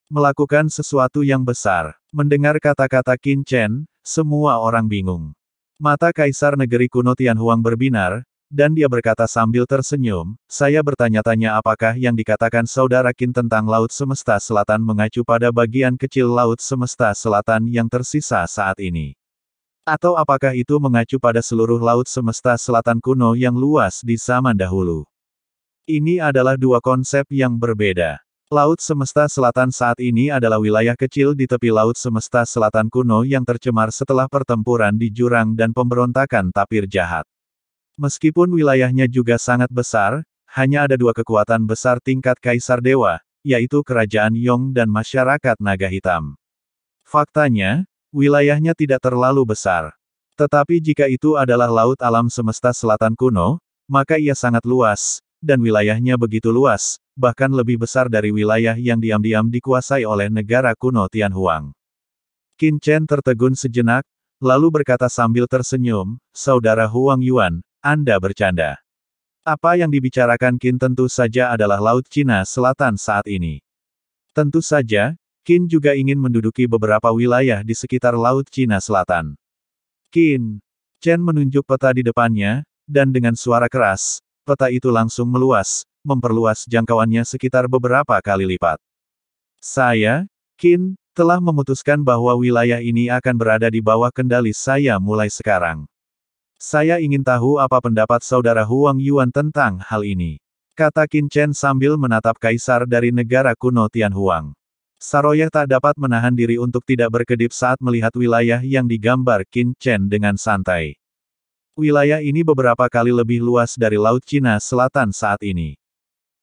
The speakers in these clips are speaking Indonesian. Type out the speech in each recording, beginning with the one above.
Melakukan sesuatu yang besar. Mendengar kata-kata Qin Chen, semua orang bingung. Mata Kaisar Negeri Kuno Tianhuang berbinar, dan dia berkata sambil tersenyum, saya bertanya-tanya apakah yang dikatakan Saudara Qin tentang Laut Semesta Selatan mengacu pada bagian kecil Laut Semesta Selatan yang tersisa saat ini. Atau apakah itu mengacu pada seluruh Laut Semesta Selatan kuno yang luas di zaman dahulu? Ini adalah dua konsep yang berbeda. Laut Semesta Selatan saat ini adalah wilayah kecil di tepi Laut Semesta Selatan kuno yang tercemar setelah pertempuran di jurang dan pemberontakan tapir jahat. Meskipun wilayahnya juga sangat besar, hanya ada dua kekuatan besar tingkat Kaisar Dewa, yaitu Kerajaan Yong dan Masyarakat Naga Hitam. Faktanya, wilayahnya tidak terlalu besar. Tetapi jika itu adalah Laut Alam Semesta Selatan kuno, maka ia sangat luas, dan wilayahnya begitu luas, bahkan lebih besar dari wilayah yang diam-diam dikuasai oleh negara kuno Tianhuang. Qin Chen tertegun sejenak, lalu berkata sambil tersenyum, Saudara Huang Yuan, Anda bercanda. Apa yang dibicarakan Qin tentu saja adalah Laut Cina Selatan saat ini. Tentu saja, Qin juga ingin menduduki beberapa wilayah di sekitar Laut Cina Selatan. Qin Chen menunjuk peta di depannya, dan dengan suara keras, peta itu langsung meluas, memperluas jangkauannya sekitar beberapa kali lipat. Saya, Qin, telah memutuskan bahwa wilayah ini akan berada di bawah kendali saya mulai sekarang. Saya ingin tahu apa pendapat Saudara Huang Yuan tentang hal ini. Kata Qin Chen sambil menatap Kaisar dari negara kuno Tianhuang. Saroye tak dapat menahan diri untuk tidak berkedip saat melihat wilayah yang digambar Qin Chen dengan santai. Wilayah ini beberapa kali lebih luas dari Laut Cina Selatan saat ini.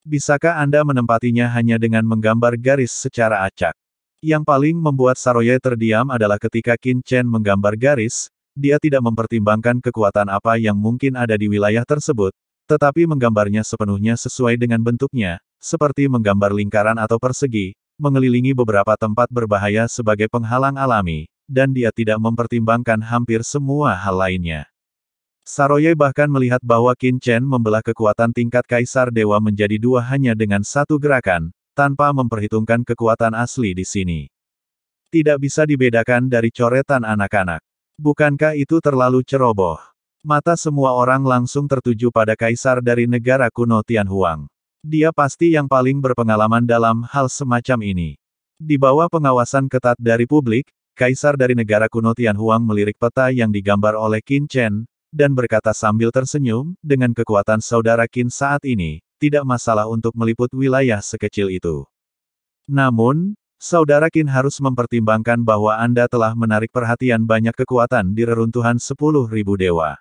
Bisakah Anda menempatinya hanya dengan menggambar garis secara acak? Yang paling membuat Saroye terdiam adalah ketika Qin Chen menggambar garis, dia tidak mempertimbangkan kekuatan apa yang mungkin ada di wilayah tersebut, tetapi menggambarnya sepenuhnya sesuai dengan bentuknya, seperti menggambar lingkaran atau persegi, mengelilingi beberapa tempat berbahaya sebagai penghalang alami, dan dia tidak mempertimbangkan hampir semua hal lainnya. Saroye bahkan melihat bahwa Qin Chen membelah kekuatan tingkat Kaisar Dewa menjadi dua hanya dengan satu gerakan, tanpa memperhitungkan kekuatan asli di sini. Tidak bisa dibedakan dari coretan anak-anak. Bukankah itu terlalu ceroboh? Mata semua orang langsung tertuju pada Kaisar dari negara kuno Tianhuang. Dia pasti yang paling berpengalaman dalam hal semacam ini. Di bawah pengawasan ketat dari publik, Kaisar dari negara kuno Tianhuang melirik peta yang digambar oleh Qin Chen, dan berkata sambil tersenyum, dengan kekuatan Saudara Qin saat ini, tidak masalah untuk meliput wilayah sekecil itu. Namun, Saudara Qin harus mempertimbangkan bahwa Anda telah menarik perhatian banyak kekuatan di reruntuhan 10.000 dewa.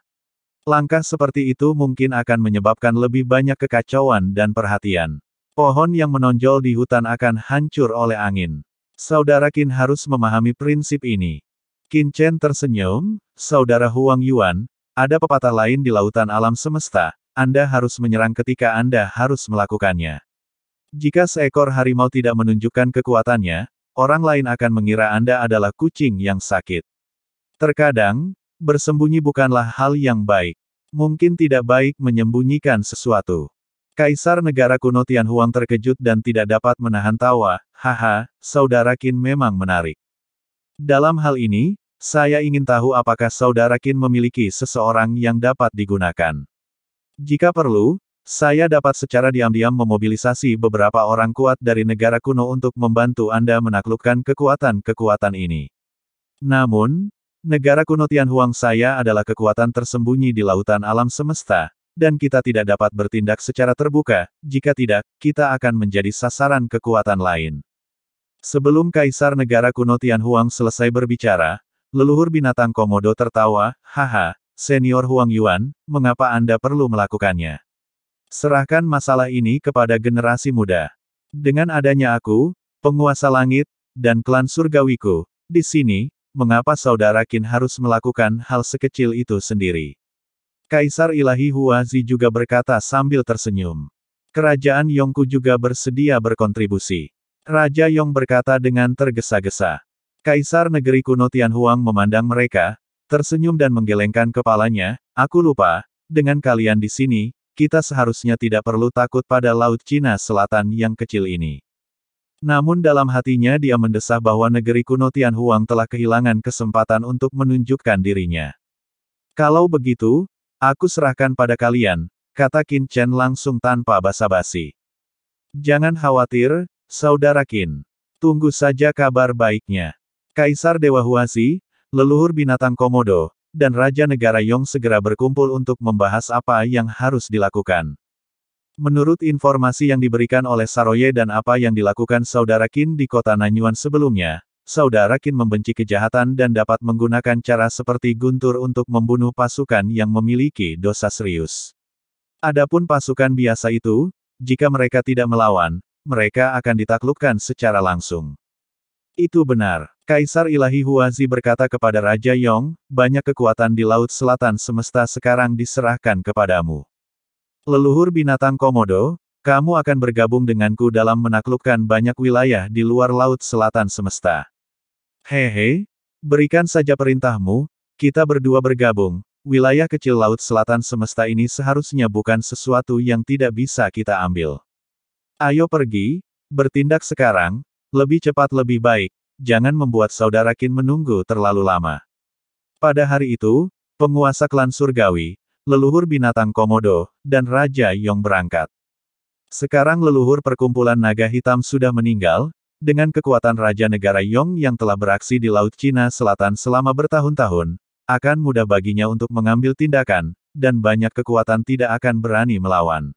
Langkah seperti itu mungkin akan menyebabkan lebih banyak kekacauan dan perhatian. Pohon yang menonjol di hutan akan hancur oleh angin. Saudara Qin harus memahami prinsip ini. Qin Chen tersenyum, Saudara Huang Yuan, ada pepatah lain di lautan alam semesta, Anda harus menyerang ketika Anda harus melakukannya. Jika seekor harimau tidak menunjukkan kekuatannya, orang lain akan mengira Anda adalah kucing yang sakit. Terkadang, bersembunyi bukanlah hal yang baik. Mungkin tidak baik menyembunyikan sesuatu. Kaisar negara kuno Tianhuang terkejut dan tidak dapat menahan tawa, haha, Saudara Qin memang menarik. Dalam hal ini, saya ingin tahu apakah Saudara Qin memiliki seseorang yang dapat digunakan. Jika perlu, saya dapat secara diam-diam memobilisasi beberapa orang kuat dari negara kuno untuk membantu Anda menaklukkan kekuatan-kekuatan ini. Namun, negara kuno Tianhuang saya adalah kekuatan tersembunyi di lautan alam semesta, dan kita tidak dapat bertindak secara terbuka, jika tidak, kita akan menjadi sasaran kekuatan lain. Sebelum Kaisar negara kuno Tianhuang selesai berbicara, leluhur binatang komodo tertawa, haha, Senior Huang Yuan, mengapa Anda perlu melakukannya? Serahkan masalah ini kepada generasi muda. Dengan adanya aku, penguasa langit, dan klan surgawiku, di sini, mengapa Saudara Qin harus melakukan hal sekecil itu sendiri? Kaisar Ilahi Huazi juga berkata sambil tersenyum. Kerajaan Yongku juga bersedia berkontribusi. Raja Yong berkata dengan tergesa-gesa. Kaisar negeri kuno Tianhuang memandang mereka, tersenyum dan menggelengkan kepalanya, aku lupa, dengan kalian di sini, kita seharusnya tidak perlu takut pada Laut Cina Selatan yang kecil ini. Namun dalam hatinya dia mendesah bahwa negeri kuno Tianhuang telah kehilangan kesempatan untuk menunjukkan dirinya. Kalau begitu, aku serahkan pada kalian, kata Qin Chen langsung tanpa basa-basi. Jangan khawatir, Saudara Qin. Tunggu saja kabar baiknya. Kaisar Dewa Huasi, leluhur binatang Komodo, dan Raja Negara Yong segera berkumpul untuk membahas apa yang harus dilakukan. Menurut informasi yang diberikan oleh Saroye dan apa yang dilakukan Saudara Qin di kota Nanyuan sebelumnya, Saudara Qin membenci kejahatan dan dapat menggunakan cara seperti guntur untuk membunuh pasukan yang memiliki dosa serius. Adapun pasukan biasa itu, jika mereka tidak melawan, mereka akan ditaklukkan secara langsung. Itu benar. Kaisar Ilahi Huazi berkata kepada Raja Yong, banyak kekuatan di Laut Selatan semesta sekarang diserahkan kepadamu. Leluhur binatang Komodo, kamu akan bergabung denganku dalam menaklukkan banyak wilayah di luar Laut Selatan semesta. Hehe, berikan saja perintahmu, kita berdua bergabung, wilayah kecil Laut Selatan semesta ini seharusnya bukan sesuatu yang tidak bisa kita ambil. Ayo pergi, bertindak sekarang, lebih cepat lebih baik, jangan membuat Saudara Qin menunggu terlalu lama. Pada hari itu, penguasa klan surgawi, leluhur binatang Komodo, dan Raja Yong berangkat. Sekarang leluhur perkumpulan naga hitam sudah meninggal, dengan kekuatan Raja Negara Yong yang telah beraksi di Laut Cina Selatan selama bertahun-tahun, akan mudah baginya untuk mengambil tindakan, dan banyak kekuatan tidak akan berani melawan.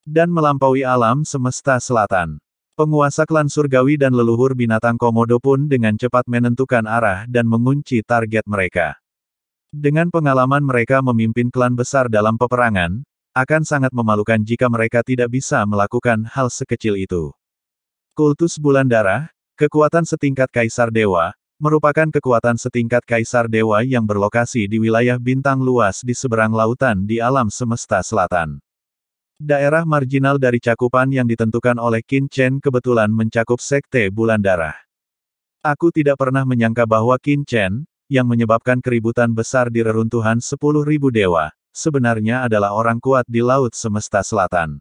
Dan melampaui alam semesta selatan. Penguasa klan surgawi dan leluhur binatang Komodo pun dengan cepat menentukan arah dan mengunci target mereka. Dengan pengalaman mereka memimpin klan besar dalam peperangan, akan sangat memalukan jika mereka tidak bisa melakukan hal sekecil itu. Kultus Bulan Darah, kekuatan setingkat Kaisar Dewa, merupakan kekuatan setingkat Kaisar Dewa yang berlokasi di wilayah bintang luas di seberang lautan di alam semesta selatan. Daerah marginal dari cakupan yang ditentukan oleh Qin Chen kebetulan mencakup Sekte Bulan Darah. Aku tidak pernah menyangka bahwa Qin Chen, yang menyebabkan keributan besar di reruntuhan 10.000 dewa, sebenarnya adalah orang kuat di Laut Semesta Selatan.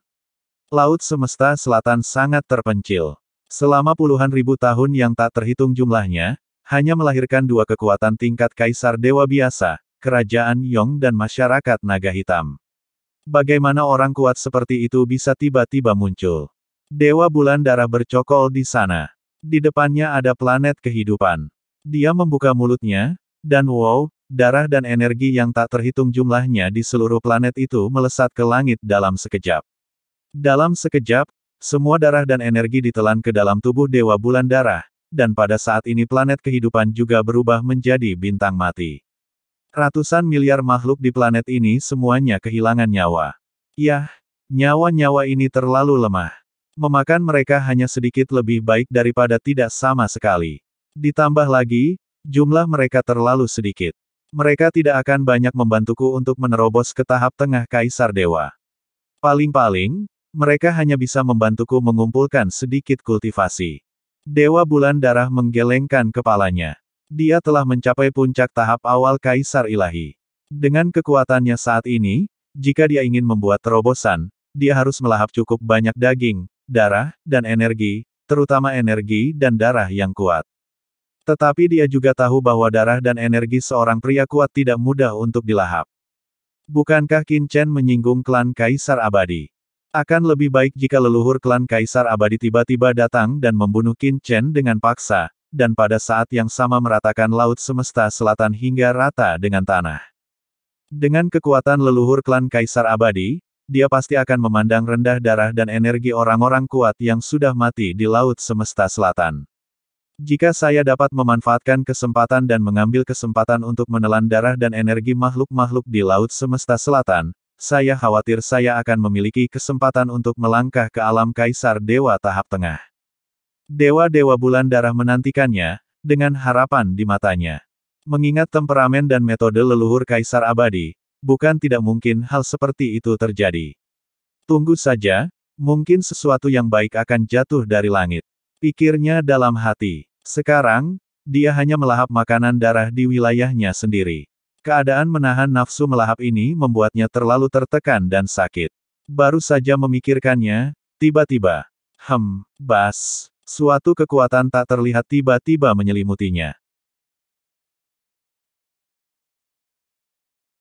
Laut Semesta Selatan sangat terpencil. Selama puluhan ribu tahun yang tak terhitung jumlahnya, hanya melahirkan dua kekuatan tingkat Kaisar Dewa biasa, Kerajaan Yong dan masyarakat naga hitam. Bagaimana orang kuat seperti itu bisa tiba-tiba muncul? Dewa Bulan Darah bercokol di sana. Di depannya ada planet kehidupan. Dia membuka mulutnya, dan wow, darah dan energi yang tak terhitung jumlahnya di seluruh planet itu melesat ke langit dalam sekejap. Dalam sekejap, semua darah dan energi ditelan ke dalam tubuh Dewa Bulan Darah, dan pada saat ini planet kehidupan juga berubah menjadi bintang mati. Ratusan miliar makhluk di planet ini semuanya kehilangan nyawa. Yah, nyawa-nyawa ini terlalu lemah. Memakan mereka hanya sedikit lebih baik daripada tidak sama sekali. Ditambah lagi, jumlah mereka terlalu sedikit. Mereka tidak akan banyak membantuku untuk menerobos ke tahap tengah Kaisar Dewa. Paling-paling, mereka hanya bisa membantuku mengumpulkan sedikit kultivasi. Dewa Bulan Darah menggelengkan kepalanya. Dia telah mencapai puncak tahap awal Kaisar Ilahi. Dengan kekuatannya saat ini, jika dia ingin membuat terobosan, dia harus melahap cukup banyak daging, darah, dan energi, terutama energi dan darah yang kuat. Tetapi dia juga tahu bahwa darah dan energi seorang pria kuat tidak mudah untuk dilahap. Bukankah Qin Chen menyinggung klan Kaisar Abadi? Akan lebih baik jika leluhur klan Kaisar Abadi tiba-tiba datang dan membunuh Qin Chen dengan paksa, dan pada saat yang sama meratakan Laut Semesta Selatan hingga rata dengan tanah. Dengan kekuatan leluhur klan Kaisar Abadi, dia pasti akan memandang rendah darah dan energi orang-orang kuat yang sudah mati di Laut Semesta Selatan. Jika saya dapat memanfaatkan kesempatan dan mengambil kesempatan untuk menelan darah dan energi makhluk-makhluk di Laut Semesta Selatan, saya khawatir saya akan memiliki kesempatan untuk melangkah ke alam Kaisar Dewa tahap tengah. Dewa-dewa Bulan Darah menantikannya, dengan harapan di matanya. Mengingat temperamen dan metode leluhur Kaisar Abadi, bukan tidak mungkin hal seperti itu terjadi. Tunggu saja, mungkin sesuatu yang baik akan jatuh dari langit. Pikirnya dalam hati. Sekarang, dia hanya melahap makanan darah di wilayahnya sendiri. Keadaan menahan nafsu melahap ini membuatnya terlalu tertekan dan sakit. Baru saja memikirkannya, tiba-tiba. Bas. Suatu kekuatan tak terlihat tiba-tiba menyelimutinya.